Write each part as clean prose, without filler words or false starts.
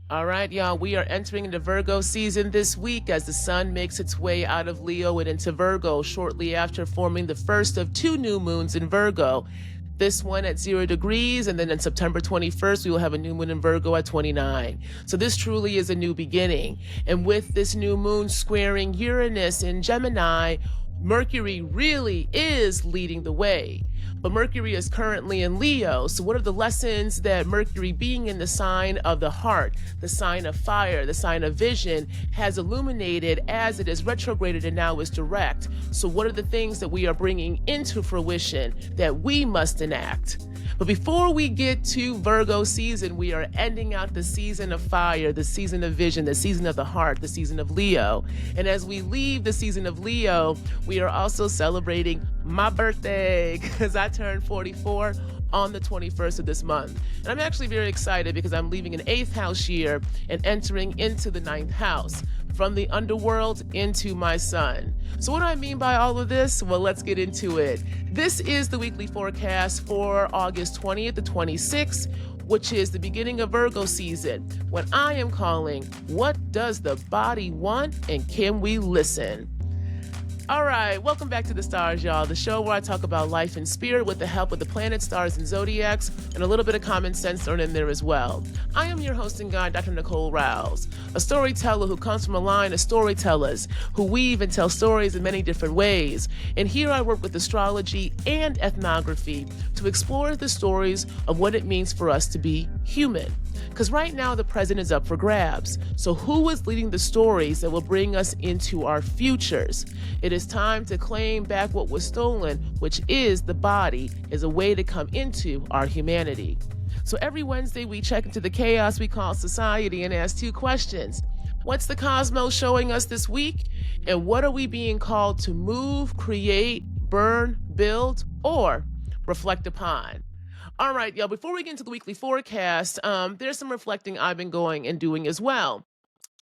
All right, y'all, we are entering into Virgo season this week as the sun makes its way out of Leo and into Virgo shortly after forming the first of two new moons in Virgo. This one at 0 degrees, and then on September 21st, we will have a new moon in Virgo at 29. So this truly is a new beginning. And with this new moon squaring Uranus in Gemini, Mercury really is leading the way. But Mercury is currently in Leo. So, what are the lessons that Mercury, being in the sign of the heart, the sign of fire, the sign of vision, has illuminated as it is retrograded and now is direct? So, what are the things that we are bringing into fruition that we must enact? But before we get to Virgo season, we are ending out the season of fire, the season of vision, the season of the heart, the season of Leo. And as we leave the season of Leo, we are also celebrating my birthday because I turned 44 on the 21st of this month. And I'm actually very excited because I'm leaving an 8th house year and entering into the 9th house, from the underworld into my sun. So what do I mean by all of this? Well, let's get into it. This is the weekly forecast for August 20th to 26th, which is the beginning of Virgo season, what I am calling, what does the body want and can we listen? All right, welcome back to The Stars, y'all, the show where I talk about life and spirit with the help of the planets, stars, and zodiacs, and a little bit of common sense thrown in there as well. I am your host and guide, Dr. Nicole Rouse, a storyteller who comes from a line of storytellers who weave and tell stories in many different ways. And here I work with astrology and ethnography to explore the stories of what it means for us to be human. Because right now the present is up for grabs. So who is leading the stories that will bring us into our futures? It is time to claim back what was stolen, which is the body, as a way to come into our humanity. So every Wednesday we check into the chaos we call society and ask two questions. What's the cosmos showing us this week? And what are we being called to move, create, burn, build, or reflect upon? All right, y'all, before we get into the weekly forecast, there's some reflecting I've been going and doing as well.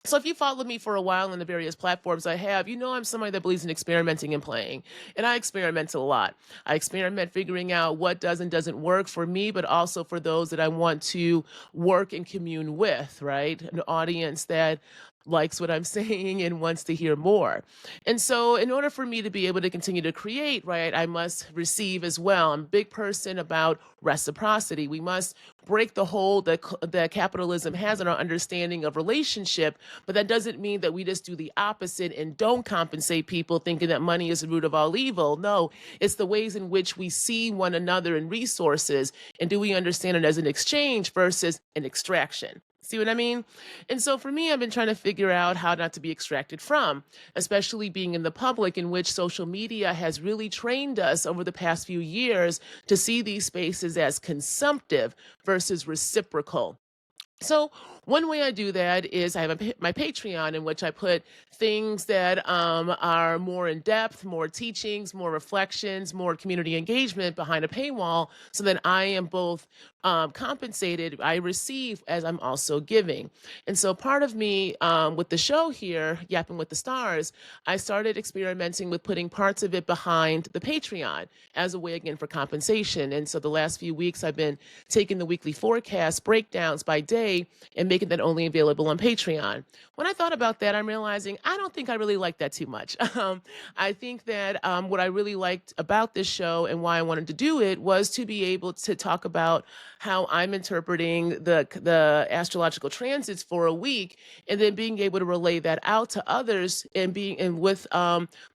So if you followed me for a while on the various platforms I have, you know I'm somebody that believes in experimenting and playing. And I experiment a lot. I experiment figuring out what does and doesn't work for me, but also for those that I want to work and commune with, right? An audience that likes what I'm saying and wants to hear more. And so in order for me to be able to continue to create, right, I must receive as well. I'm a big person about reciprocity. We must break the hold that capitalism has in our understanding of relationship, but that doesn't mean that we just do the opposite and don't compensate people thinking that money is the root of all evil. No, it's the ways in which we see one another and resources, and do we understand it as an exchange versus an extraction? See what I mean? And so for me, I've been trying to figure out how not to be extracted from, especially being in the public, in which social media has really trained us over the past few years to see these spaces as consumptive versus reciprocal. So one way I do that is I have my Patreon, in which I put things that are more in depth, more teachings, more reflections, more community engagement behind a paywall, so that I am both compensated, I receive as I'm also giving. And so part of me with the show here, Yapping with the Stars, I started experimenting with putting parts of it behind the Patreon as a way, again, for compensation. And so the last few weeks I've been taking the weekly forecast breakdowns by day and making that only available on Patreon. When I thought about that, I'm realizing I don't think I really like that too much. I think that what I really liked about this show and why I wanted to do it was to be able to talk about how I'm interpreting the astrological transits for a week, and then being able to relay that out to others and with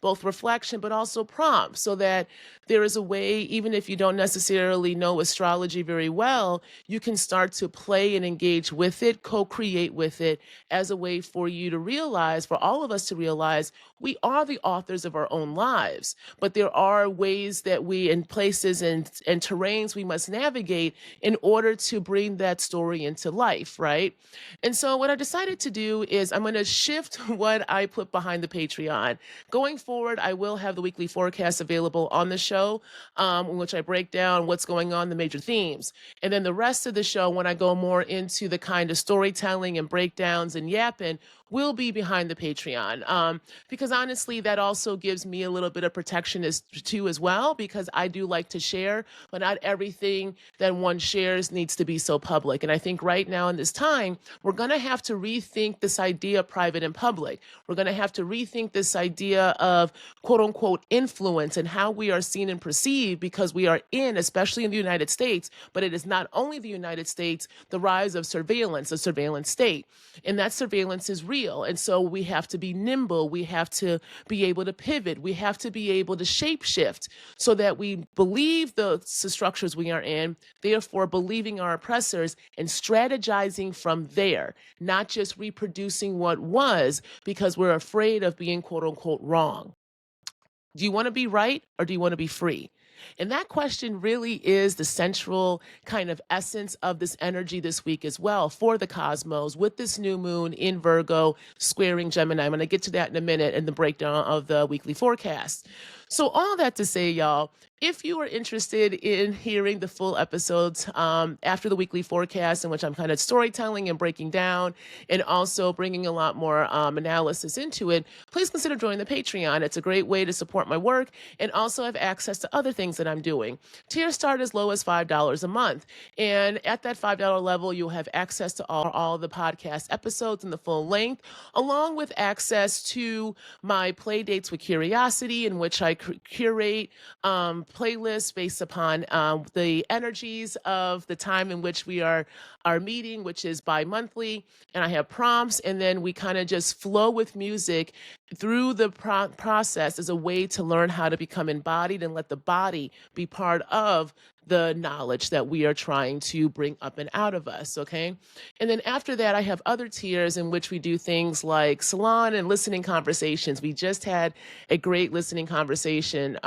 both reflection but also prompts, so that there is a way, even if you don't necessarily know astrology very well, you can start to play and engage with it, co-create with it, as a way for you to realize, for all of us to realize, we are the authors of our own lives. But there are ways that we, and places and terrains we must navigate in order to bring that story into life, right? And so what I decided to do is I'm going to shift what I put behind the Patreon. Going forward, I will have the weekly forecast available on the show, in which I break down what's going on, the major themes. And then the rest of the show, when I go more into the kind of storytelling and breakdowns and yapping, will be behind the Patreon. Because honestly, that also gives me a little bit of protection too as well, because I do like to share, but not everything that one shares needs to be so public. And I think right now in this time, we're going to have to rethink this idea of private and public. We're going to have to rethink this idea of quote unquote influence and how we are seen and perceived, because we are in, especially in the United States, but it is not only the United States, the rise of surveillance, a surveillance state. And that surveillance is real. And so we have to be nimble. We have to be able to pivot. We have to be able to shape shift so that we believe the structures we are in, therefore believing our oppressors and strategizing from there, not just reproducing what was because we're afraid of being quote unquote wrong. Do you want to be right or do you want to be free? And that question really is the central kind of essence of this energy this week as well for the cosmos, with this new moon in Virgo squaring Gemini. I'm going to get to that in a minute in the breakdown of the weekly forecast. So all that to say, y'all, if you are interested in hearing the full episodes after the weekly forecast, in which I'm kind of storytelling and breaking down and also bringing a lot more analysis into it, please consider joining the Patreon. It's a great way to support my work and also have access to other things that I'm doing. Tiers start as low as $5 a month. And at that $5 level, you'll have access to all the podcast episodes in the full length, along with access to my play dates with Curiosity, in which I curate playlists based upon the energies of the time in which we are meeting, which is bi-monthly. And I have prompts, and then we kind of just flow with music through the process as a way to learn how to become embodied and let the body be part of the knowledge that we are trying to bring up and out of us, okay? And then after that, I have other tiers in which we do things like salon and listening conversations. We just had a great listening conversation,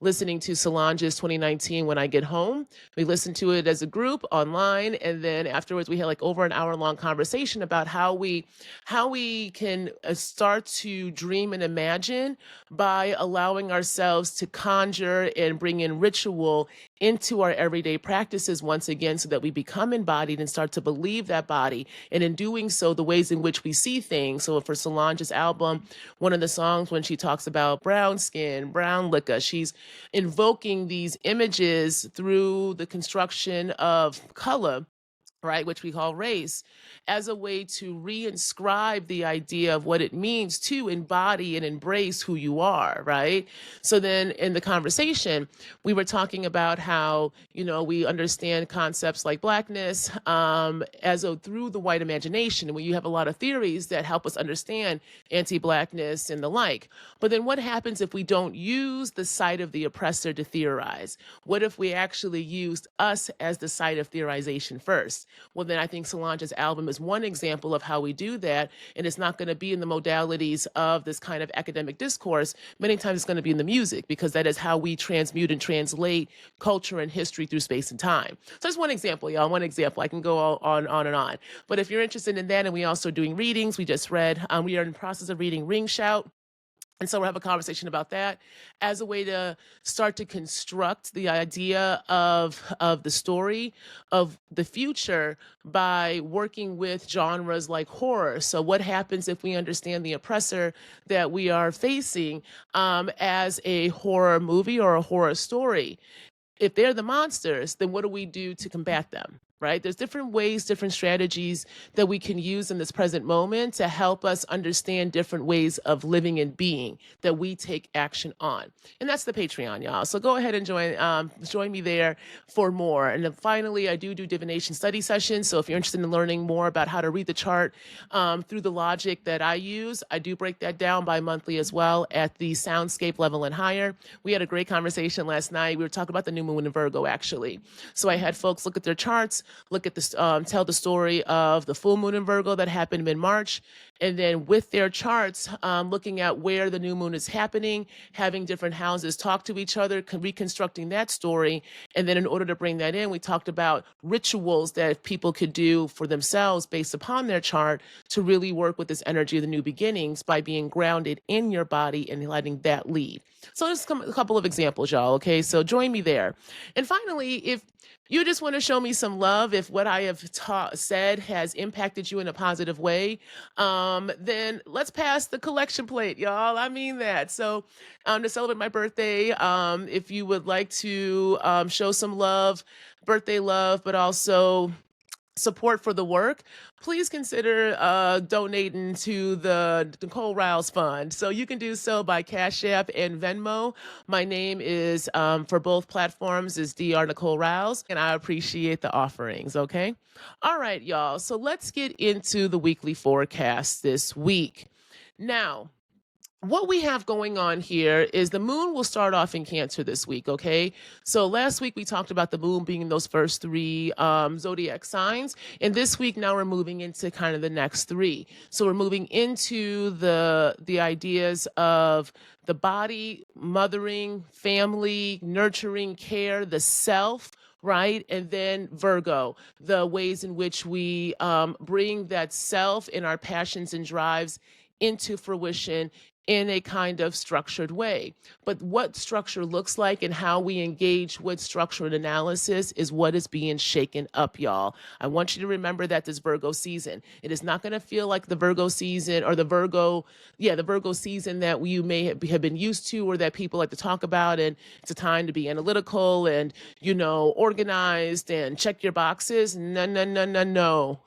listening to Solange's 2019 When I Get Home. We listened to it as a group online, and then afterwards we had like over an hour-long conversation about how we can start to dream and imagine by allowing ourselves to conjure and bring in ritual into our everyday practices once again, so that we become embodied and start to believe that body. And in doing so, the ways in which we see things. So for Solange's album, one of the songs when she talks about brown skin, brown liquor, she's invoking these images through the construction of color, right, which we call race, as a way to reinscribe the idea of what it means to embody and embrace who you are, right? So then in the conversation, we were talking about how, we understand concepts like blackness through the white imagination, and where you have a lot of theories that help us understand anti-blackness and the like. But then what happens if we don't use the site of the oppressor to theorize? What if we actually used us as the site of theorization first? Well, then I think Solange's album is one example of how we do that. And it's not going to be in the modalities of this kind of academic discourse. Many times it's going to be in the music, because that is how we transmute and translate culture and history through space and time. So that's one example, y'all. One example. I can go on and on. But if you're interested in that, and we also doing readings, we just read, we are in the process of reading Ring Shout. And so we'll have a conversation about that as a way to start to construct the idea of the story of the future by working with genres like horror. So what happens if we understand the oppressor that we are facing as a horror movie or a horror story? If they're the monsters, then what do we do to combat them? Right? There's different ways, different strategies that we can use in this present moment to help us understand different ways of living and being that we take action on. And that's the Patreon, y'all. So go ahead and join me there for more. And then finally, I do divination study sessions. So if you're interested in learning more about how to read the chart through the logic that I use, I do break that down bi-monthly as well at the soundscape level and higher. We had a great conversation last night. We were talking about the new moon in Virgo, actually. So I had folks look at their charts, look at this, tell the story of the full moon in Virgo that happened mid-March, and then with their charts, looking at where the new moon is happening, having different houses talk to each other, reconstructing that story. And then in order to bring that in, we talked about rituals that people could do for themselves based upon their chart to really work with this energy of the new beginnings by being grounded in your body and letting that lead. So just a couple of examples, y'all, okay? So join me there. And finally, if you just want to show me some love, if what I have said has impacted you in a positive way, then let's pass the collection plate, y'all. I mean that. So, to celebrate my birthday, if you would like to show some love, birthday love, but also support for the work, please consider donating to the Nicole Riles Fund. So you can do so by Cash App and Venmo. My name is, for both platforms, is Dr. Nicole Riles, and I appreciate the offerings, okay? All right, y'all. So let's get into the weekly forecast this week. Now, what we have going on here is the moon will start off in Cancer this week, okay? So last week we talked about the moon being in those first three zodiac signs, and this week now we're moving into kind of the next three. So we're moving into the ideas of the body, mothering, family, nurturing, care, the self, right? And then Virgo, the ways in which we bring that self and our passions and drives into fruition in a kind of structured way. But what structure looks like and how we engage with structured analysis is what is being shaken up, y'all. I want you to remember that this Virgo season, it is not going to feel like the Virgo season or the Virgo season that you may have been used to or that people like to talk about. And it's a time to be analytical and, organized and check your boxes. No, no, no, no, no.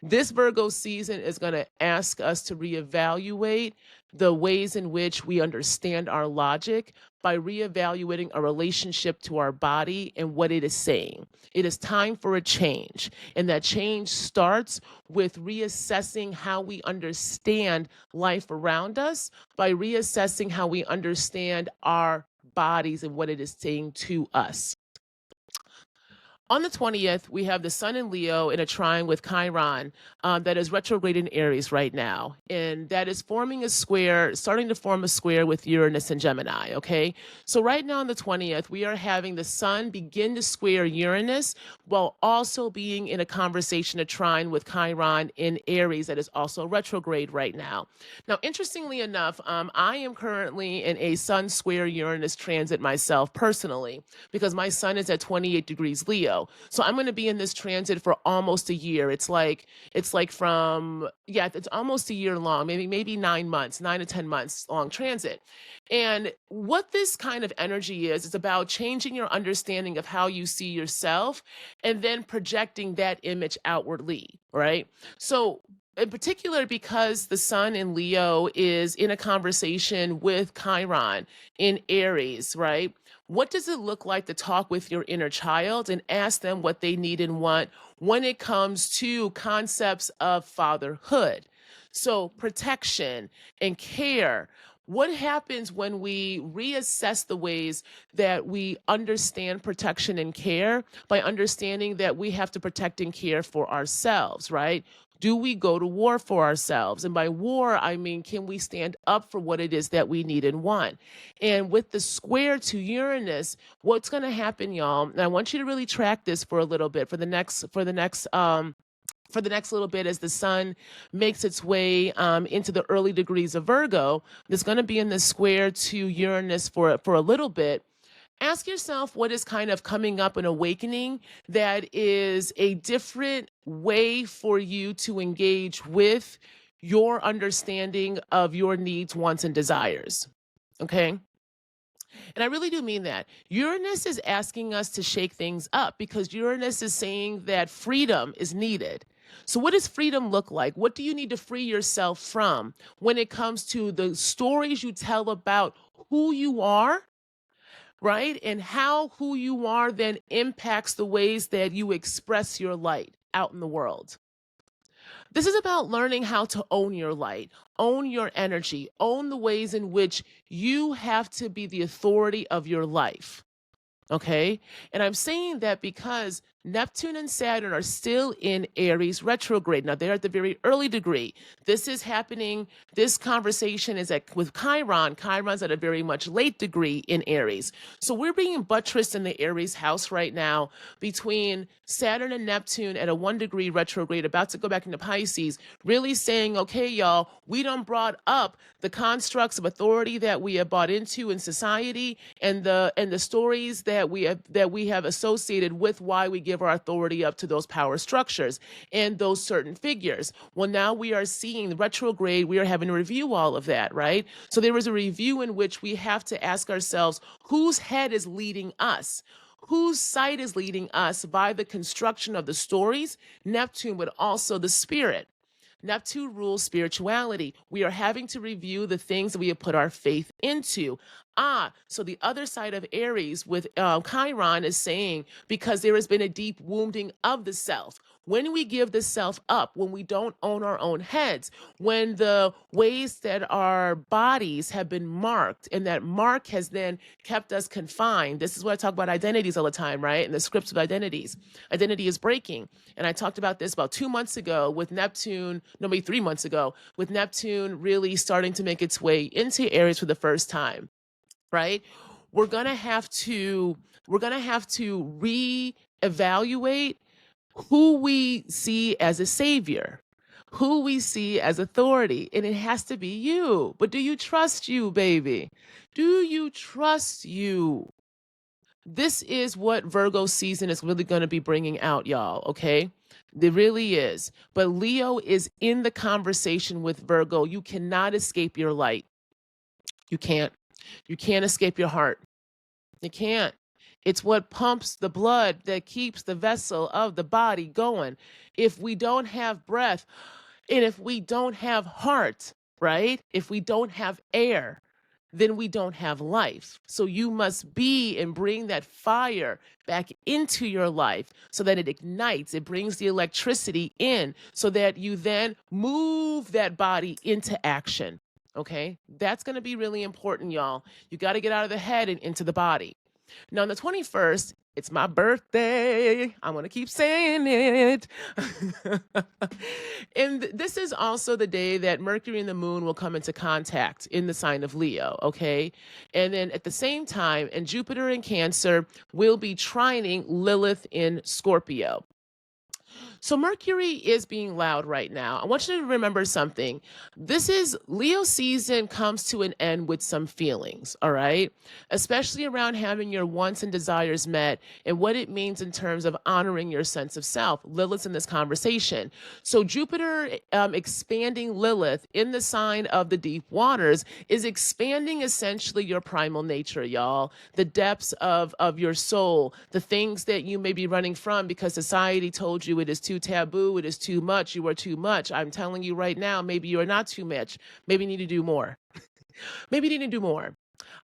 This Virgo season is going to ask us to reevaluate the ways in which we understand our logic by reevaluating our relationship to our body and what it is saying. It is time for a change. And that change starts with reassessing how we understand life around us by reassessing how we understand our bodies and what it is saying to us. On the 20th, we have the Sun in Leo in a trine with Chiron that is retrograde in Aries right now. And that is starting to form a square with Uranus and Gemini, okay? So right now on the 20th, we are having the Sun begin to square Uranus while also being in a conversation, a trine with Chiron in Aries that is also retrograde right now. Now, interestingly enough, I am currently in a Sun square Uranus transit myself personally because my Sun is at 28 degrees Leo. So I'm going to be in this transit for almost a year. It's almost a year long, maybe 9 months, 9 to 10 months long transit. And what this kind of energy is about changing your understanding of how you see yourself and then projecting that image outwardly, right? So in particular, because the Sun in Leo is in a conversation with Chiron in Aries, right? What does it look like to talk with your inner child and ask them what they need and want when it comes to concepts of fatherhood? So protection and care. What happens when we reassess the ways that we understand protection and care by understanding that we have to protect and care for ourselves, right? Do we go to war for ourselves? And by war, I mean, can we stand up for what it is that we need and want? And with the square to Uranus, what's going to happen, y'all? And I want you to really track this for a little bit for the next little bit as the Sun makes its way into the early degrees of Virgo. It's going to be in the square to Uranus for a little bit. Ask yourself what is kind of coming up and awakening that is a different way for you to engage with your understanding of your needs, wants, and desires. Okay? And I really do mean that. Uranus is asking us to shake things up because Uranus is saying that freedom is needed. So what does freedom look like? What do you need to free yourself from when it comes to the stories you tell about who you are, right? And how who you are then impacts the ways that you express your light out in the world. This is about learning how to own your light, own your energy, own the ways in which you have to be the authority of your life. Okay? And I'm saying that because Neptune and Saturn are still in Aries retrograde. Now, they're at the very early degree. This is happening. This conversation is with Chiron. Chiron's at a very much late degree in Aries. So we're being buttressed in the Aries house right now between Saturn and Neptune at a 1 degree retrograde, about to go back into Pisces, really saying, okay, y'all, we done brought up the constructs of authority that we have bought into in society and the stories that we have associated with why we give give our authority up to those power structures and those certain figures. Well, now we are seeing the retrograde, we are having to review all of that, right? So there is a review in which we have to ask ourselves, whose head is leading us? Whose sight is leading us by the construction of the stories, Neptune, but also the spirit? Neptune rules spirituality. We are having to review the things that we have put our faith into. So the other side of Aries with Chiron is saying, because there has been a deep wounding of the self. When we give the self up, when we don't own our own heads, when the ways that our bodies have been marked and that mark has then kept us confined. This is what I talk about identities all the time, right? And the scripts of identities. Identity is breaking. And I talked about this about 2 months ago with Neptune, no, maybe 3 months ago, with Neptune really starting to make its way into Aries for the first time, right? We're gonna have to reevaluate who we see as a savior, who we see as authority, and it has to be you. But do you trust you, baby? Do you trust you? This is what Virgo season is really going to be bringing out, y'all, okay? It really is. But Leo is in the conversation with Virgo. You cannot escape your light. You can't. You can't escape your heart. You can't. It's what pumps the blood that keeps the vessel of the body going. If we don't have breath and if we don't have heart, right? If we don't have air, then we don't have life. So you must be and bring that fire back into your life so that it ignites, it brings the electricity in so that you then move that body into action. Okay? That's going to be really important, y'all. You got to get out of the head and into the body. Now, on the 21st, it's my birthday. I'm going to keep saying it. And this is also the day that Mercury and the moon will come into contact in the sign of Leo, okay? And then at the same time, and Jupiter in Cancer will be trining Lilith in Scorpio. So Mercury is being loud right now. I want you to remember something. This is Leo season comes to an end with some feelings, all right? Especially around having your wants and desires met and what it means in terms of honoring your sense of self. Lilith's in this conversation. So Jupiter expanding Lilith in the sign of the deep waters is expanding essentially your primal nature, y'all. The depths of your soul, the things that you may be running from because society told you it is too taboo, it is too much, you are too much. I'm telling you right now, maybe you are not too much. Maybe you need to do more. Maybe you need to do more.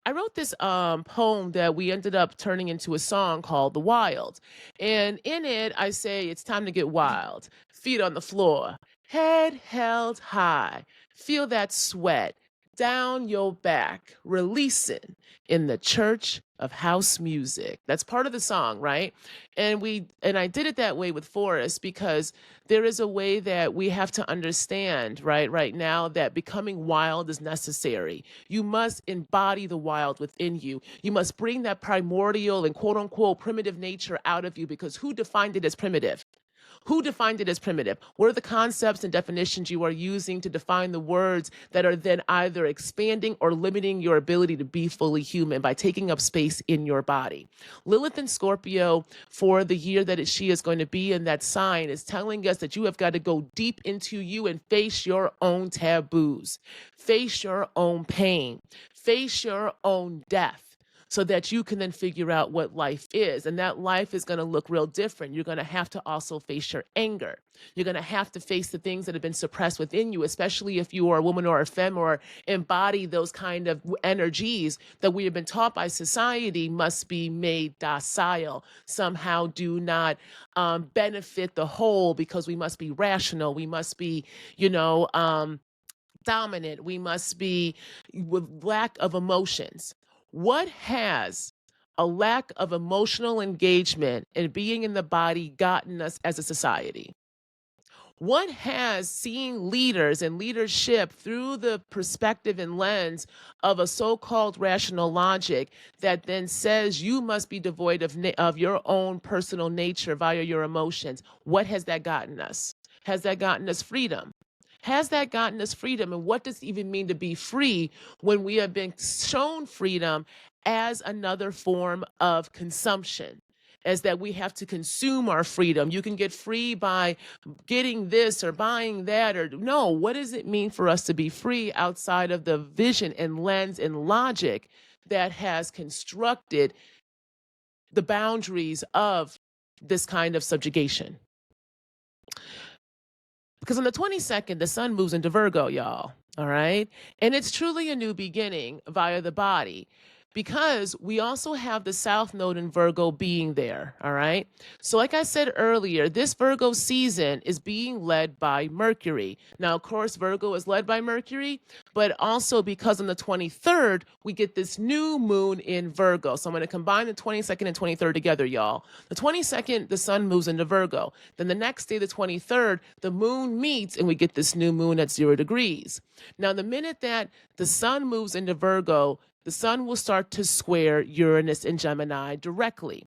I wrote this poem that we ended up turning into a song called The Wild. And in it, I say it's time to get wild. Feet on the floor, head held high. Feel that sweat down your back, releasing in the church of house music. That's part of the song, right? And I did it that way with Forrest because there is a way that we have to understand, right now, that becoming wild is necessary. You must embody the wild within you. You must bring that primordial and quote unquote primitive nature out of you, because who defined it as primitive? Who defined it as primitive? What are the concepts and definitions you are using to define the words that are then either expanding or limiting your ability to be fully human by taking up space in your body? Lilith in Scorpio, for the year that she is going to be in that sign, is telling us that you have got to go deep into you and face your own taboos, face your own pain, face your own death, so that you can then figure out what life is. And that life is going to look real different. You're going to have to also face your anger. You're going to have to face the things that have been suppressed within you, especially if you are a woman or a femme or embody those kind of energies that we have been taught by society must be made docile, somehow do not benefit the whole, because we must be rational. We must be, dominant. We must be with lack of emotions. What has a lack of emotional engagement and being in the body gotten us as a society? What has seeing leaders and leadership through the perspective and lens of a so-called rational logic that then says you must be devoid of your own personal nature via your emotions? What has that gotten us? Has that gotten us freedom? Has that gotten us freedom? And what does it even mean to be free when we have been shown freedom as another form of consumption, as that we have to consume our freedom. You can get free by getting this or buying that, or no, what does it mean for us to be free outside of the vision and lens and logic that has constructed the boundaries of this kind of subjugation? Because on the 22nd, the sun moves into Virgo, y'all. All right. And it's truly a new beginning via the body, because we also have the South Node in Virgo being there. All right. So, like I said earlier, this Virgo season is being led by Mercury. Now, of course, Virgo is led by Mercury, but also because on the 23rd, we get this new moon in Virgo. So, I'm going to combine the 22nd and 23rd together, y'all. The 22nd, the sun moves into Virgo. Then the next day, the 23rd, the moon meets and we get this new moon at 0 degrees. Now, the minute that the sun moves into Virgo, the sun will start to square Uranus and Gemini directly.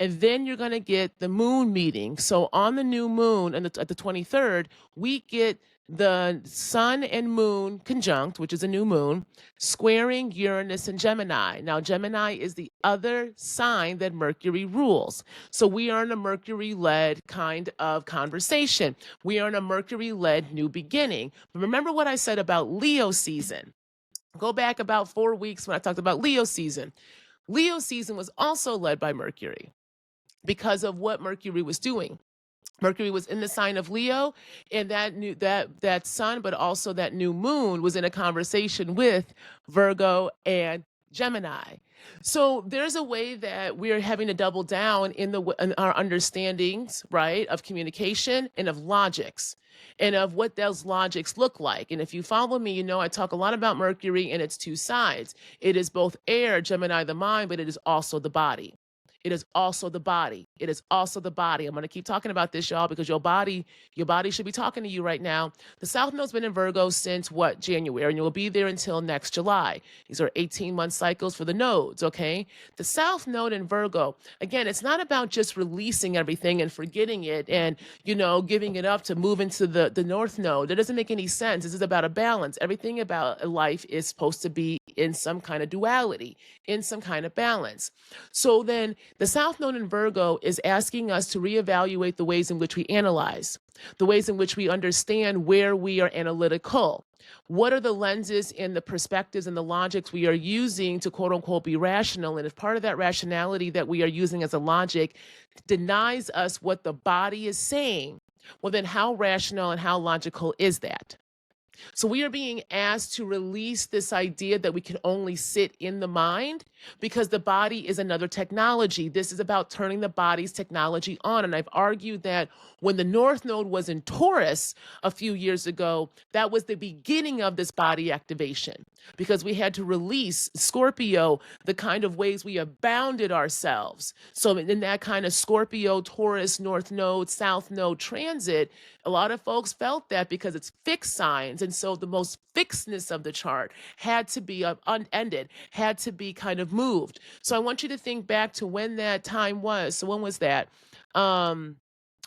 And then you're going to get the moon meeting. So on the new moon and at the 23rd, we get the sun and moon conjunct, which is a new moon, squaring Uranus and Gemini. Now, Gemini is the other sign that Mercury rules. So we are in a Mercury-led kind of conversation. We are in a Mercury-led new beginning. But remember what I said about Leo season. Go back about 4 weeks when I talked about Leo season. Leo season was also led by Mercury because of what Mercury was doing. Mercury was in the sign of Leo, and that sun, but also that new moon was in a conversation with Virgo and Gemini. So there's a way that we're having to double down in our understandings, right, of communication and of logics, and of what those logics look like. And if you follow me, you know I talk a lot about Mercury and its two sides. It is both air, Gemini, the mind, but it is also the body. It is also the body. It is also the body. I'm going to keep talking about this, y'all, because your body should be talking to you right now. The South Node's been in Virgo since what? January, and you'll be there until next July. These are 18-month cycles for the nodes, okay? The South Node in Virgo, again, it's not about just releasing everything and forgetting it and, giving it up to move into the North Node. That doesn't make any sense. This is about a balance. Everything about life is supposed to be in some kind of duality, in some kind of balance. So then the South Node in Virgo is asking us to reevaluate the ways in which we analyze, the ways in which we understand where we are analytical. What are the lenses and the perspectives and the logics we are using to quote unquote be rational? And if part of that rationality that we are using as a logic denies us what the body is saying, well, then how rational and how logical is that? So we are being asked to release this idea that we can only sit in the mind because the body is another technology. This is about turning the body's technology on. And I've argued that when the North Node was in Taurus a few years ago, that was the beginning of this body activation because we had to release Scorpio, the kind of ways we have bounded ourselves. So in that kind of Scorpio, Taurus, North Node, South Node transit, a lot of folks felt that because it's fixed signs. And so the most fixedness of the chart had to be unended, had to be kind of moved. So I want you to think back to when that time was. So when was that?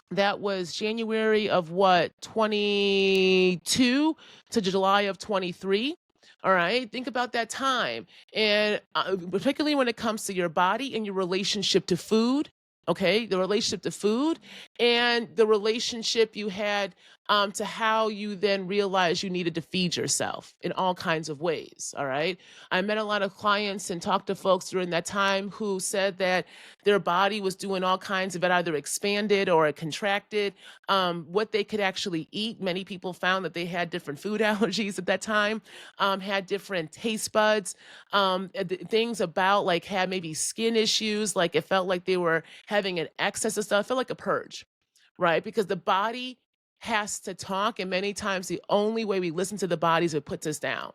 That was January of what, 22 to July of 23. All right, think about that time. And particularly when it comes to your body and your relationship to food, okay, the relationship to food and the relationship you had to how you then realized you needed to feed yourself in all kinds of ways. All right. I met a lot of clients and talked to folks during that time who said that their body was doing all kinds of it, either expanded or it contracted, what they could actually eat. Many people found that they had different food allergies at that time, had different taste buds, things about like had maybe skin issues, like it felt like they were having an excess of stuff. It felt like a purge, right? Because the body has to talk, and many times the only way we listen to the body is it puts us down.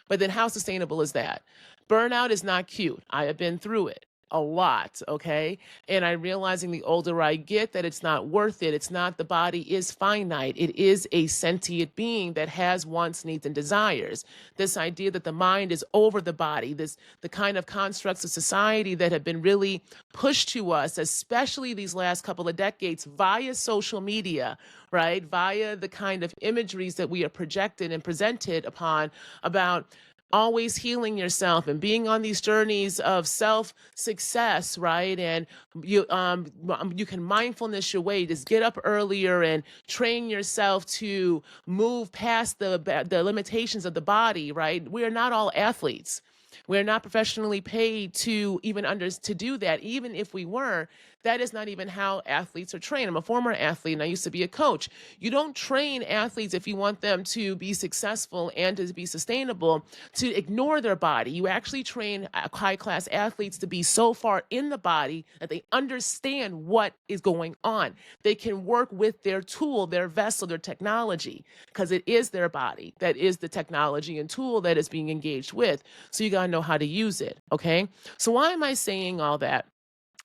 But then how sustainable is that? Burnout is not cute. I have been through it a lot, okay? And I'm realizing the older I get that it's not worth it. It's not, the body is finite. It is a sentient being that has wants, needs, and desires. This idea that the mind is over the body, the kind of constructs of society that have been really pushed to us, especially these last couple of decades via social media, right? Via the kind of imageries that we are projected and presented upon about always healing yourself and being on these journeys of self success, right? And you can mindfulness your way, just get up earlier and train yourself to move past the limitations of the body, right? We are not all athletes. We're not professionally paid to even to do that. Even if we were, that is not even how athletes are trained. I'm a former athlete and I used to be a coach. You don't train athletes if you want them to be successful and to be sustainable to ignore their body. You actually train high class athletes to be so far in the body that they understand what is going on. They can work with their tool, their vessel, their technology, because it is their body that is the technology and tool that is being engaged with. So you got to know how to use it. Okay. So why am I saying all that?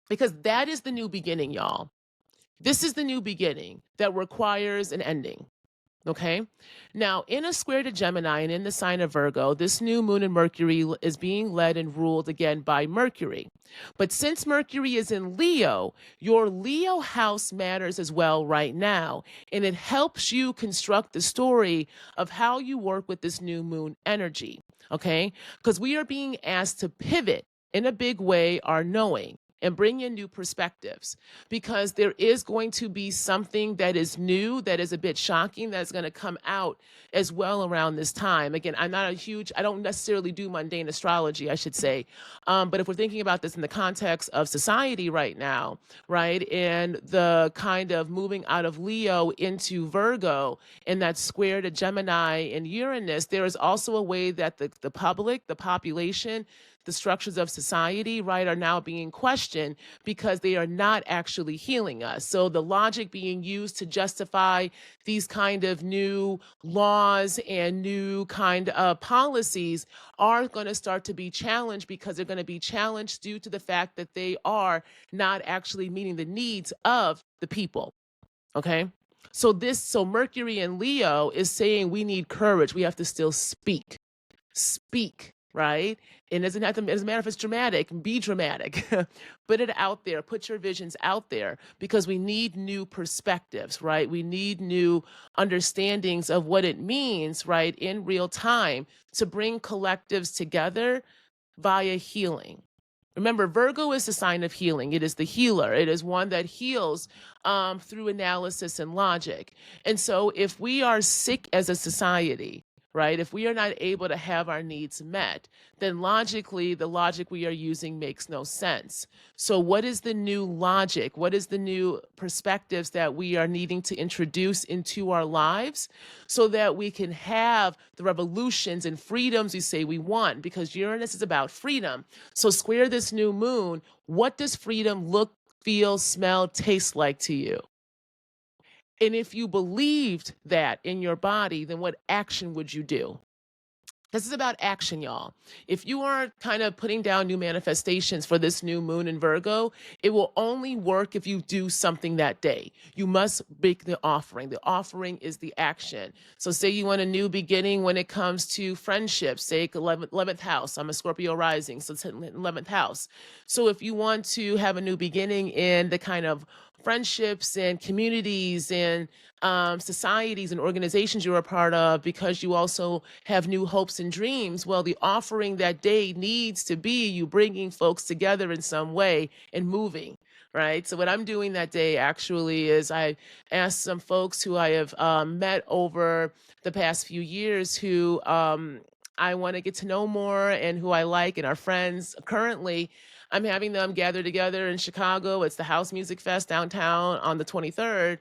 Because that is the new beginning, y'all. This is the new beginning that requires an ending. Okay. Now, in a square to Gemini and in the sign of Virgo, this new moon in Mercury is being led and ruled again by Mercury. But since Mercury is in Leo, your Leo house matters as well right now. And it helps you construct the story of how you work with this new moon energy. Okay. Because we are being asked to pivot in a big way our knowing and bring in new perspectives, because there is going to be something that is new, that is a bit shocking, that's going to come out as well around this time. Again, I don't necessarily do mundane astrology, I should say. But if we're thinking about this in the context of society right now, right, and the kind of moving out of Leo into Virgo and that square to Gemini and Uranus, there is also a way that the public, the population, the structures of society, right, are now being questioned because they are not actually healing us. So the logic being used to justify these kind of new laws and new kind of policies are going to start to be challenged, because they're going to be challenged due to the fact that they are not actually meeting the needs of the people. Okay. So Mercury in Leo is saying we need courage. We have to still speak, right? And doesn't have to, doesn't matter if it's dramatic, be dramatic. Put it out there, put your visions out there, because we need new perspectives, right? We need new understandings of what it means, right, in real time to bring collectives together via healing. Remember, Virgo is the sign of healing. It is the healer. It is one that heals through analysis and logic. And so if we are sick as a society, right, if we are not able to have our needs met, then logically, the logic we are using makes no sense. So what is the new logic? What is the new perspectives that we are needing to introduce into our lives so that we can have the revolutions and freedoms we say we want? Because Uranus is about freedom. So square this new moon, what does freedom look, feel, smell, taste like to you? And if you believed that in your body, then what action would you do? This is about action, y'all. If you are kind of putting down new manifestations for this new moon in Virgo, it will only work if you do something that day. You must make the offering. The offering is the action. So say you want a new beginning when it comes to friendships, say 11th house. I'm a Scorpio rising, so it's 11th house. So if you want to have a new beginning in the kind of friendships and communities and societies and organizations you're a part of, because you also have new hopes and dreams, well, the offering that day needs to be you bringing folks together in some way and moving. Right. So what I'm doing that day actually is I asked some folks who I have met over the past few years who I want to get to know more and who I like and are friends currently. I'm having them gather together in Chicago. It's the House Music Fest downtown on the 23rd,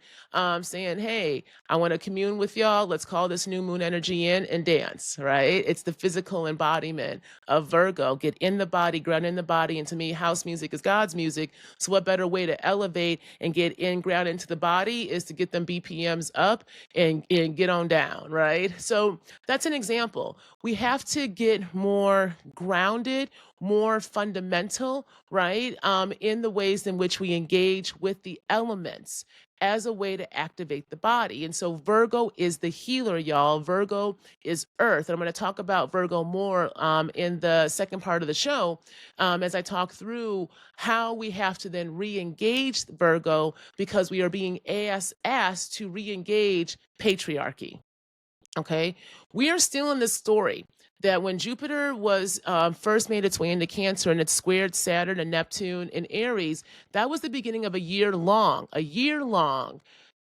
saying, hey, I want to commune with y'all. Let's call this new moon energy in and dance, right? It's the physical embodiment of Virgo. Get in the body, ground in the body. And to me, house music is God's music. So what better way to elevate and get in, ground into the body is to get them BPMs up and get on down, right? So that's an example. We have to get more grounded, more fundamental, right? In the ways in which we engage with the elements as a way to activate the body. And so Virgo is the healer, y'all. Virgo is earth. And I'm going to talk about Virgo more in the second part of the show as I talk through how we have to then re-engage Virgo, because we are being asked to re-engage patriarchy. Okay, we are still in this story that when Jupiter was first made its way into Cancer and it squared Saturn and Neptune in Aries, that was the beginning of a year long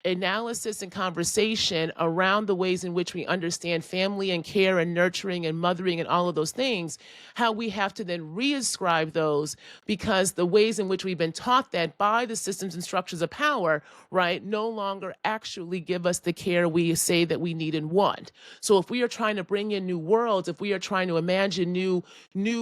analysis and conversation around the ways in which we understand family and care and nurturing and mothering and all of those things, how we have to then reascribe those because the ways in which we've been taught that by the systems and structures of power, right, no longer actually give us the care we say that we need and want. So if we are trying to bring in new worlds, if we are trying to imagine new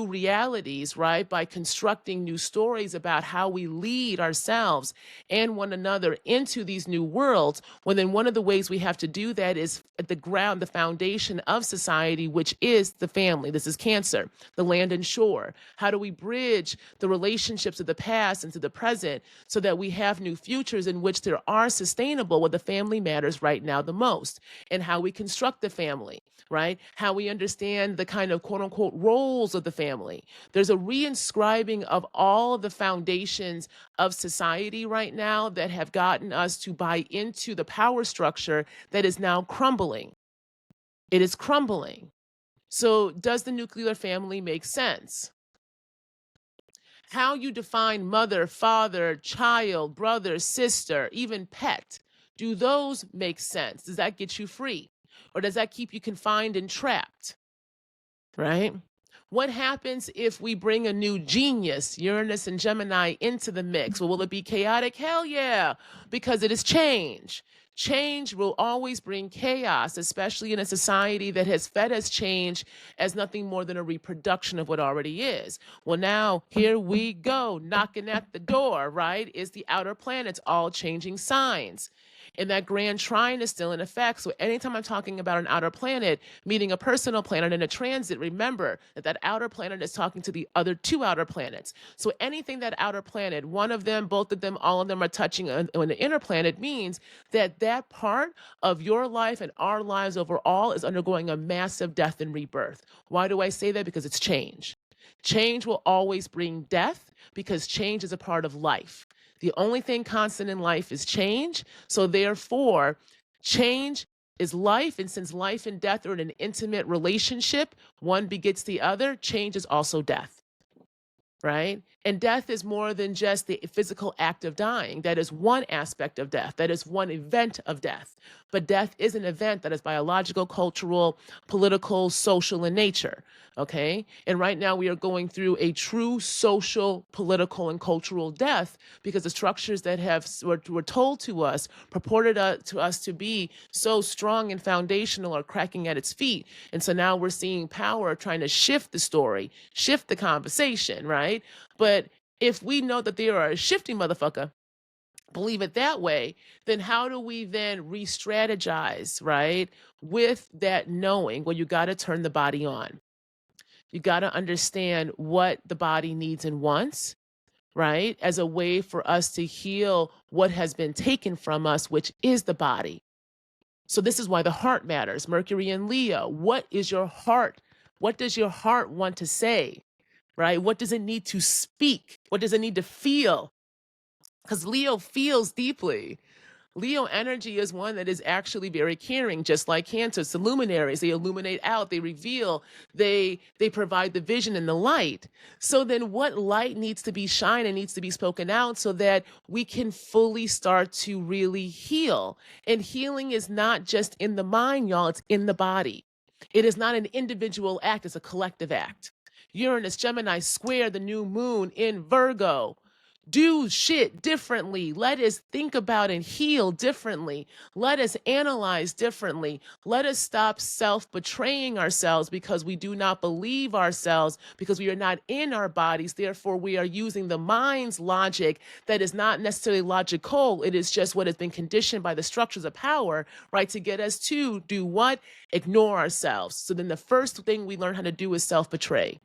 realities, right, by constructing new stories about how we lead ourselves and one another into these new worlds, well, then one of the ways we have to do that is at the ground, the foundation of society, which is the family. This is Cancer, the land and shore. How do we bridge the relationships of the past into the present so that we have new futures in which there are sustainable where the family matters right now the most, and how we construct the family, right? How we understand the kind of quote unquote roles of the family. There's a reinscribing of all of the foundations of society right now that have gotten us to buy into the power structure that is now crumbling. It is crumbling. So, does the nuclear family make sense? How you define mother, father, child, brother, sister, even pet, do those make sense? Does that get you free? Or does that keep you confined and trapped? Right? What happens if we bring a new genius, Uranus and Gemini, into the mix? Well, will it be chaotic? Hell yeah, because it is change. Change will always bring chaos, especially in a society that has fed us change as nothing more than a reproduction of what already is. Well, now here we go, knocking at the door, right? Is the outer planets all changing signs? And that grand trine is still in effect. So anytime I'm talking about an outer planet, meaning a personal planet in a transit, remember that that outer planet is talking to the other two outer planets. So anything that outer planet, one of them, both of them, all of them are touching on the inner planet means that that part of your life and our lives overall is undergoing a massive death and rebirth. Why do I say that? Because it's change. Change will always bring death because change is a part of life. The only thing constant in life is change. So, therefore, change is life. And since life and death are in an intimate relationship, one begets the other, change is also death, right? And death is more than just the physical act of dying. That is one aspect of death. That is one event of death. But death is an event that is biological, cultural, political, social in nature. Okay. And right now we are going through a true social, political, and cultural death because the structures that were told to us, purported to us to be so strong and foundational are cracking at its feet. And so now we're seeing power trying to shift the story, shift the conversation, right? But if we know that they are a shifty motherfucker, believe it that way, then how do we then re-strategize, right? With that knowing, well, you got to turn the body on. You got to understand what the body needs and wants, right? As a way for us to heal what has been taken from us, which is the body. So this is why the heart matters. Mercury and Leo. What is your heart? What does your heart want to say? Right? What does it need to speak? What does it need to feel? Because Leo feels deeply. Leo energy is one that is actually very caring, just like Cancer. It's the luminaries. They illuminate out, they reveal, they provide the vision and the light. So then what light needs to be shined and needs to be spoken out so that we can fully start to really heal? And healing is not just in the mind, y'all, it's in the body. It is not an individual act, it's a collective act. Uranus, Gemini, square the new moon in Virgo. Do shit differently. Let us think about and heal differently. Let us analyze differently. Let us stop self betraying ourselves because we do not believe ourselves, because we are not in our bodies. Therefore, we are using the mind's logic that is not necessarily logical. It is just what has been conditioned by the structures of power, right? To get us to do what? Ignore ourselves. So then the first thing we learn how to do is self betray.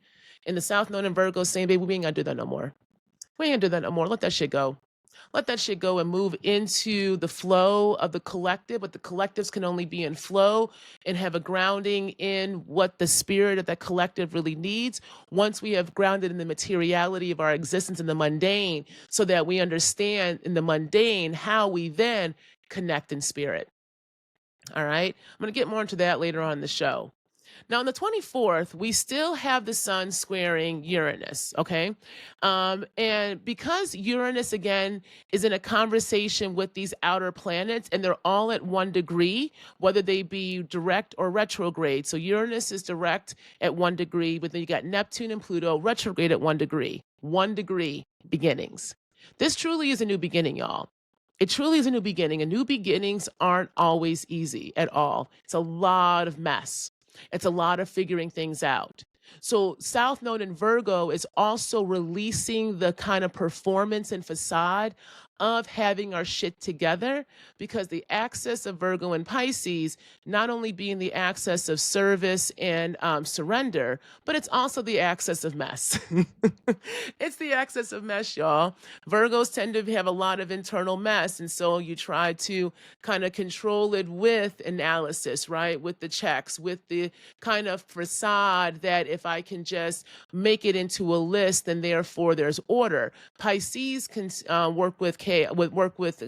In the South Node in Virgo, saying, baby, we ain't gonna do that no more. We ain't gonna do that no more. Let that shit go. Let that shit go and move into the flow of the collective, but the collectives can only be in flow and have a grounding in what the spirit of that collective really needs once we have grounded in the materiality of our existence in the mundane, so that we understand in the mundane how we then connect in spirit. All right. I'm going to get more into that later on in the show. Now, on the 24th, we still have the sun squaring Uranus, okay? And because Uranus, again, is in a conversation with these outer planets, and they're all at 1 degree, whether they be direct or retrograde. So Uranus is direct at 1 degree, but then you got Neptune and Pluto retrograde at 1 degree. 1 degree beginnings. This truly is a new beginning, y'all. It truly is a new beginning, and new beginnings aren't always easy at all. It's a lot of mess. It's a lot of figuring things out. So, South Node in Virgo is also releasing the kind of performance and facade of having our shit together, because the axis of Virgo and Pisces not only being the axis of service and surrender, but it's also the axis of mess. It's the axis of mess, y'all. Virgos tend to have a lot of internal mess, and so you try to kind of control it with analysis, right? With the checks, with the kind of facade that if I can just make it into a list, then therefore there's order. Pisces can work with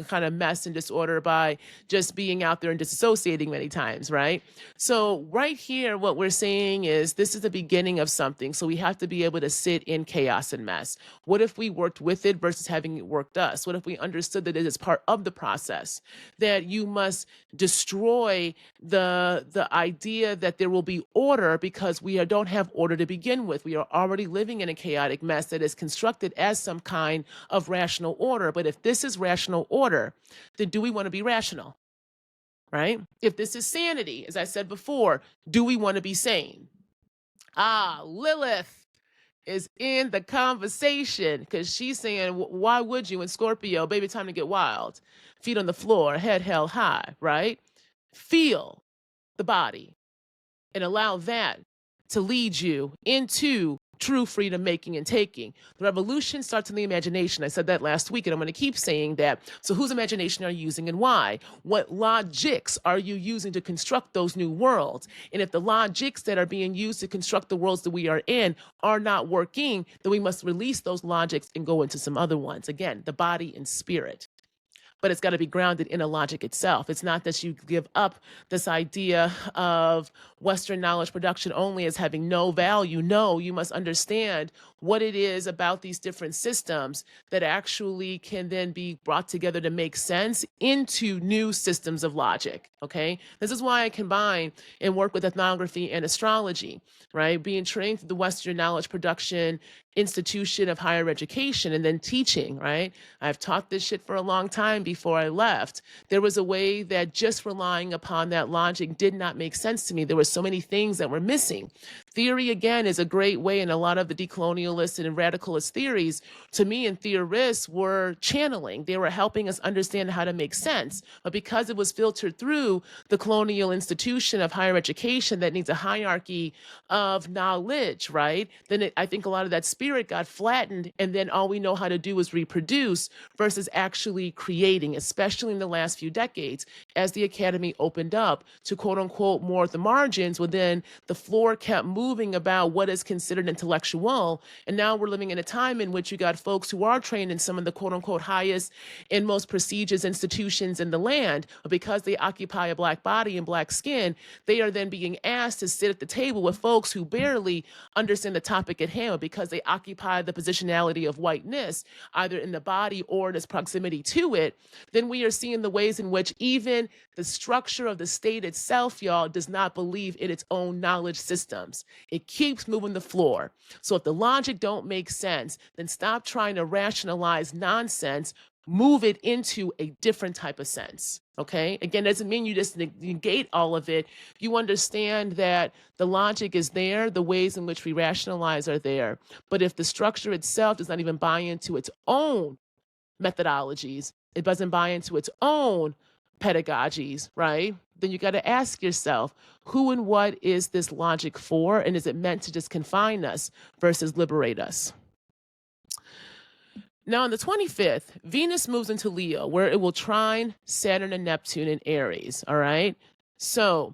kind of mess and disorder by just being out there and disassociating many times, right? So right here, what we're saying is this is the beginning of something. So we have to be able to sit in chaos and mess. What if we worked with it versus having it worked us? What if we understood that it is part of the process, that you must destroy the idea that there will be order because we don't have order to begin with. We are already living in a chaotic mess that is constructed as some kind of rational order. But if this is rational order, then do we want to be rational? Right? If this is sanity, as I said before, do we want to be sane? Lilith is in the conversation because she's saying, why would you in Scorpio, baby, time to get wild. Feet on the floor, head held high, right? Feel the body and allow that to lead you into true freedom making and taking. The revolution starts in the imagination. I said that last week, and I'm going to keep saying that. So whose imagination are you using and why? What logics are you using to construct those new worlds? And if the logics that are being used to construct the worlds that we are in are not working, then we must release those logics and go into some other ones. Again, the body and spirit. But it's got to be grounded in a logic itself. It's not that you give up this idea of Western knowledge production only as having no value. No, you must understand what it is about these different systems that actually can then be brought together to make sense into new systems of logic. Okay, this is why I combine and work with ethnography and astrology, right? Being trained through the Western knowledge production institution of higher education and then teaching, right? I've taught this shit for a long time before I left. There was a way that just relying upon that logic did not make sense to me. There were so many things that were missing. Theory, again, is a great way, and a lot of the decolonialist and radicalist theories, to me, and theorists were channeling. They were helping us understand how to make sense. But because it was filtered through the colonial institution of higher education that needs a hierarchy of knowledge, right? Then I think a lot of that spirit got flattened, and then all we know how to do is reproduce versus actually creating, especially in the last few decades, as the academy opened up to quote unquote more at the margins, well, then the floor kept moving about what is considered intellectual. And now we're living in a time in which you got folks who are trained in some of the quote unquote highest and most prestigious institutions in the land, but because they occupy a black body and black skin, they are then being asked to sit at the table with folks who barely understand the topic at hand, because they occupy the positionality of whiteness, either in the body or in its proximity to it. Then we are seeing the ways in which even the structure of the state itself, y'all, does not believe in its own knowledge systems. It keeps moving the floor. So if the logic don't make sense, then stop trying to rationalize nonsense. Move it into a different type of sense. Okay. Again, doesn't mean you just negate all of it. You understand that the logic is there, the ways in which we rationalize are there. But if the structure itself does not even buy into its own methodologies, it doesn't buy into its own pedagogies, right? Then you got to ask yourself, who and what is this logic for? And is it meant to just confine us versus liberate us? Now, on the 25th, Venus moves into Leo, where it will trine Saturn and Neptune in Aries, all right? So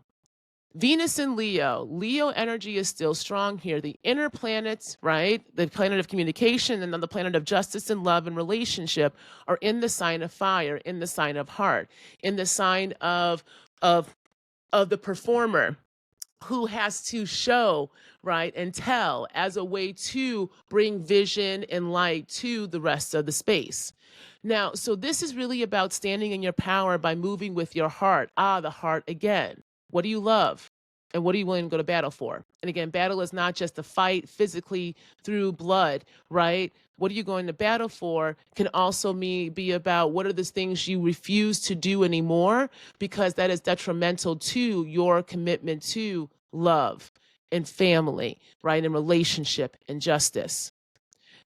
Venus in Leo, Leo energy is still strong here. The inner planets, right? The planet of communication and then the planet of justice and love and relationship are in the sign of fire, in the sign of heart, in the sign of the performer, who has to show, right, and tell as a way to bring vision and light to the rest of the space. Now, so this is really about standing in your power by moving with your heart. Ah, the heart again. What do you love? And what are you willing to go to battle for? And again, battle is not just a fight physically through blood, right? What are you going to battle for can also be about what are the things you refuse to do anymore because that is detrimental to your commitment to love and family, right? And relationship and justice.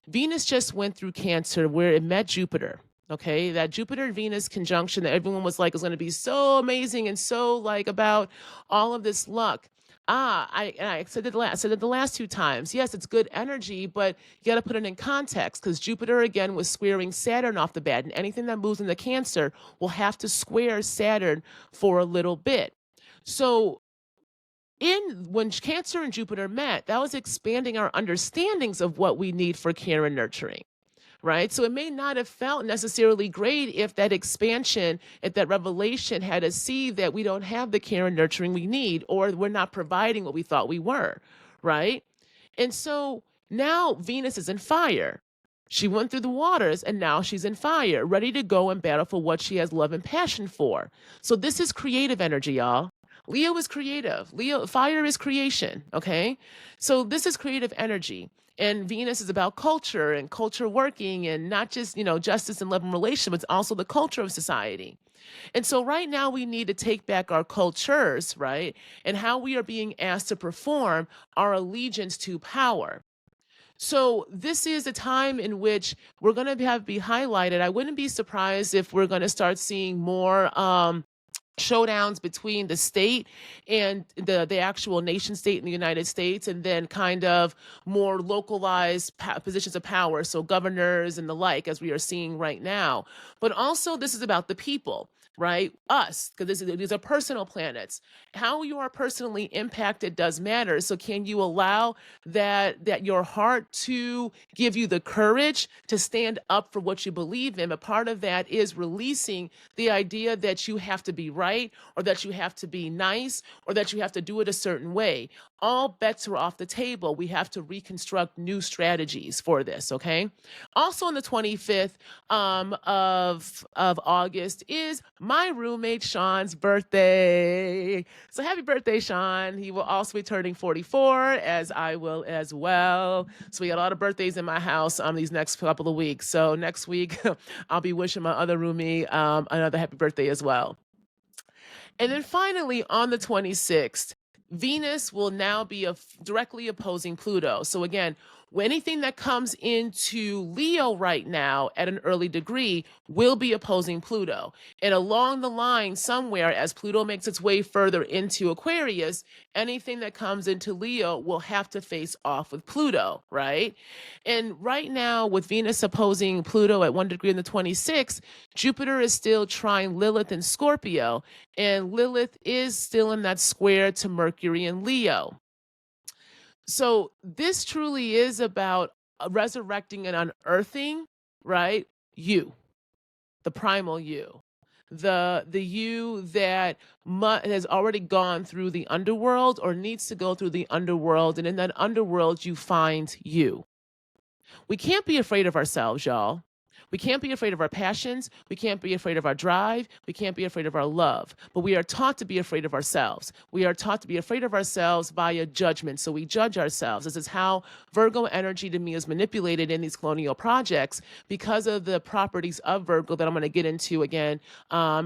Venus just went through Cancer where it met Jupiter. Okay, that Jupiter Venus conjunction that everyone was like is going to be so amazing and so like about all of this luck. I said it the last two times. Yes, it's good energy, but you got to put it in context because Jupiter again was squaring Saturn off the bat, and anything that moves into Cancer will have to square Saturn for a little bit. So when Cancer and Jupiter met, that was expanding our understandings of what we need for care and nurturing, right? So it may not have felt necessarily great if that expansion, if that revelation had us see that we don't have the care and nurturing we need, or we're not providing what we thought we were, right? And so now Venus is in fire. She went through the waters and now she's in fire, ready to go and battle for what she has love and passion for. So this is creative energy, y'all. Leo is creative. Fire is creation, okay? So this is creative energy. And Venus is about culture and culture working and not just, justice and love and relation, but it's also the culture of society. And so right now we need to take back our cultures, right? And how we are being asked to perform our allegiance to power. So this is a time in which we're going to be highlighted. I wouldn't be surprised if we're going to start seeing more showdowns between the state and the actual nation state in the United States, and then kind of more localized positions of power, so governors and the like, as we are seeing right now. But also this is about the people, right? Us, because these are personal planets. How you are personally impacted does matter. So can you allow that your heart to give you the courage to stand up for what you believe in? A part of that is releasing the idea that you have to be right, or that you have to be nice, or that you have to do it a certain way. All bets are off the table. We have to reconstruct new strategies for this, okay? Also on the 25th of August is my roommate Sean's birthday. So happy birthday, Sean. He will also be turning 44, as I will as well. So we got a lot of birthdays in my house these next couple of weeks. So next week, I'll be wishing my other roomie another happy birthday as well. And then finally, on the 26th, Venus will now be directly opposing Pluto. So again, anything that comes into Leo right now at an early degree will be opposing Pluto. And along the line somewhere, as Pluto makes its way further into Aquarius, anything that comes into Leo will have to face off with Pluto, right? And right now, with Venus opposing Pluto at 1 degree in the 26th, Jupiter is still trine Lilith in Scorpio, and Lilith is still in that square to Mercury in Leo. So this truly is about resurrecting and unearthing, right? You, the primal you, the you that has already gone through the underworld or needs to go through the underworld, and in that underworld you find you. We can't be afraid of ourselves, y'all. We can't be afraid of our passions. We can't be afraid of our drive. We can't be afraid of our love. But we are taught to be afraid of ourselves. We are taught to be afraid of ourselves via judgment. So we judge ourselves. This is how Virgo energy to me is manipulated in these colonial projects because of the properties of Virgo that I'm going to get into again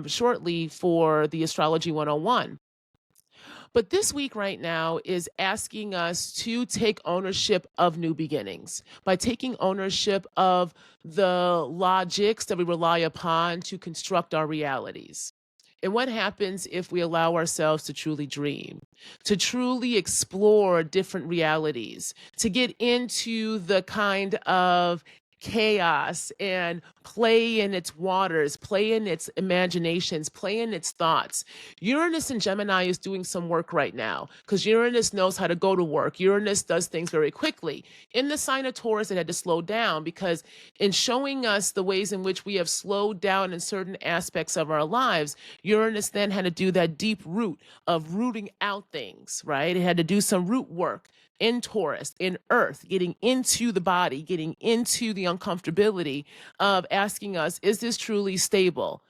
shortly for the Astrology 101. But this week right now is asking us to take ownership of new beginnings by taking ownership of the logics that we rely upon to construct our realities. And what happens if we allow ourselves to truly dream, to truly explore different realities, to get into the kind of chaos and play in its waters, play in its imaginations, play in its thoughts. Uranus in Gemini is doing some work right now because Uranus knows how to go to work. Uranus does things very quickly. In the sign of Taurus, it had to slow down because in showing us the ways in which we have slowed down in certain aspects of our lives, Uranus then had to do that deep root of rooting out things, right? It had to do some root work in Taurus, in Earth, getting into the body, getting into the uncomfortability of asking us, is this truly stable?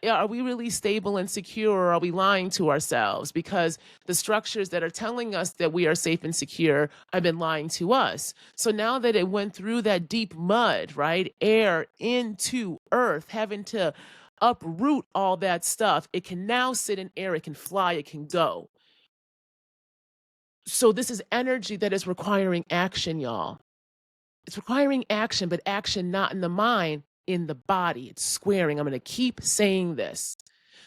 Are we really stable and secure, or are we lying to ourselves? Because the structures that are telling us that we are safe and secure have been lying to us. So now that it went through that deep mud, right, air into Earth, having to uproot all that stuff, it can now sit in air, it can fly, it can go. So this is energy that is requiring action, y'all. It's requiring action, but action not in the mind, in the body. It's squaring. I'm going to keep saying this.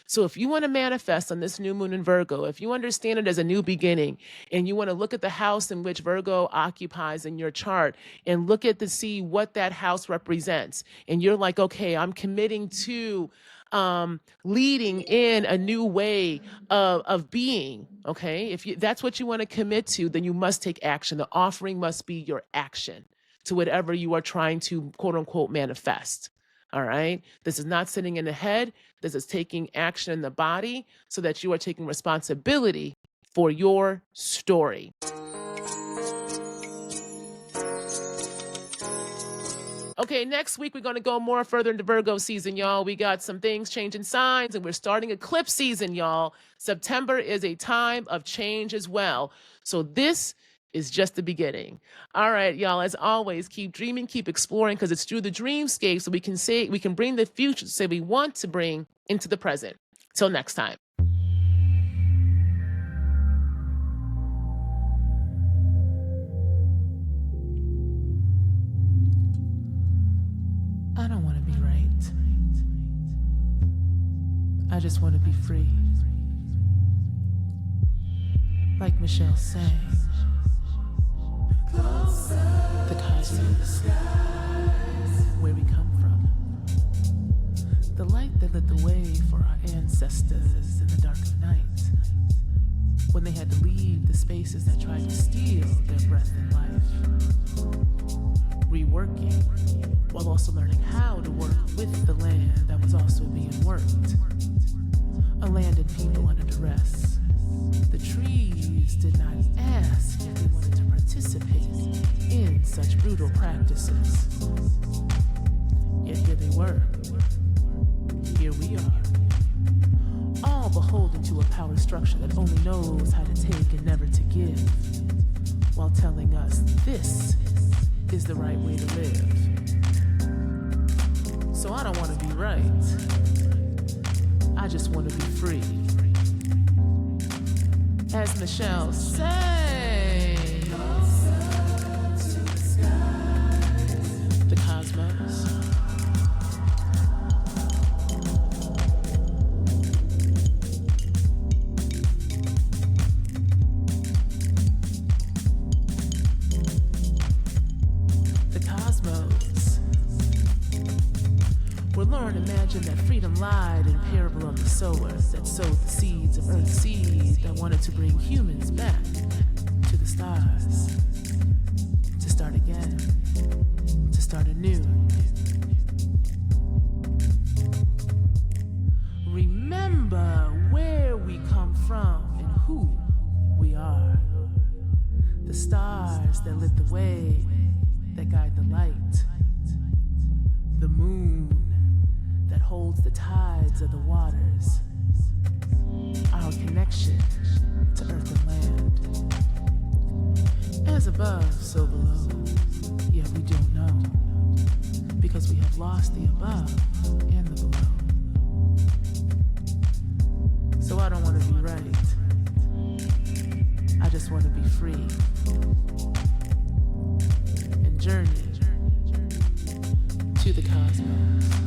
So if you want to manifest on this new moon in Virgo, if you understand it as a new beginning, and you want to look at the house in which Virgo occupies in your chart and look at to see what that house represents, and you're like, okay, I'm committing to leading in a new way of being, okay? If that's what you want to commit to, then you must take action. The offering must be your action to whatever you are trying to, quote unquote, manifest. All right. This is not sitting in the head. This is taking action in the body so that you are taking responsibility for your story. Okay, next week we're going to go more further into Virgo season, y'all. We got some things changing signs, and we're starting eclipse season, y'all. September is a time of change as well. So this is just the beginning. All right, y'all, as always, keep dreaming, keep exploring, because it's through the dreamscape so we can bring the future, say we want to bring into the present. Till next time. I don't want to be right. I just want to be free. Like Michelle sang. The cosmos, where we come from. The light that lit the way for our ancestors in the dark of night, when they had to leave the spaces that tried to steal their breath and life. Reworking, while also learning how to work with the land that was also being worked. A land and people under duress. The trees did not ask if they wanted to participate in such brutal practices. Yet here they were. Here we are. All beholden to a power structure that only knows how to take and never to give, while telling us this is the right way to live. So I don't want to be right. I just want to be free. As Michelle say, the cosmos. The cosmos. We'll learn, imagine that freedom lied in parable of the sower that sowed the seeds of earth's seed that wanted to bring humans back to the stars, to start again, to start anew. Remember where we come from and who we are. The stars that lit the way, that guide the light. The moon that holds the tides of the waters. Our connection to earth and land. As above, so below. Yet we don't know, because we have lost the above and the below. So I don't want to be right. I just want to be free. And journey to the cosmos.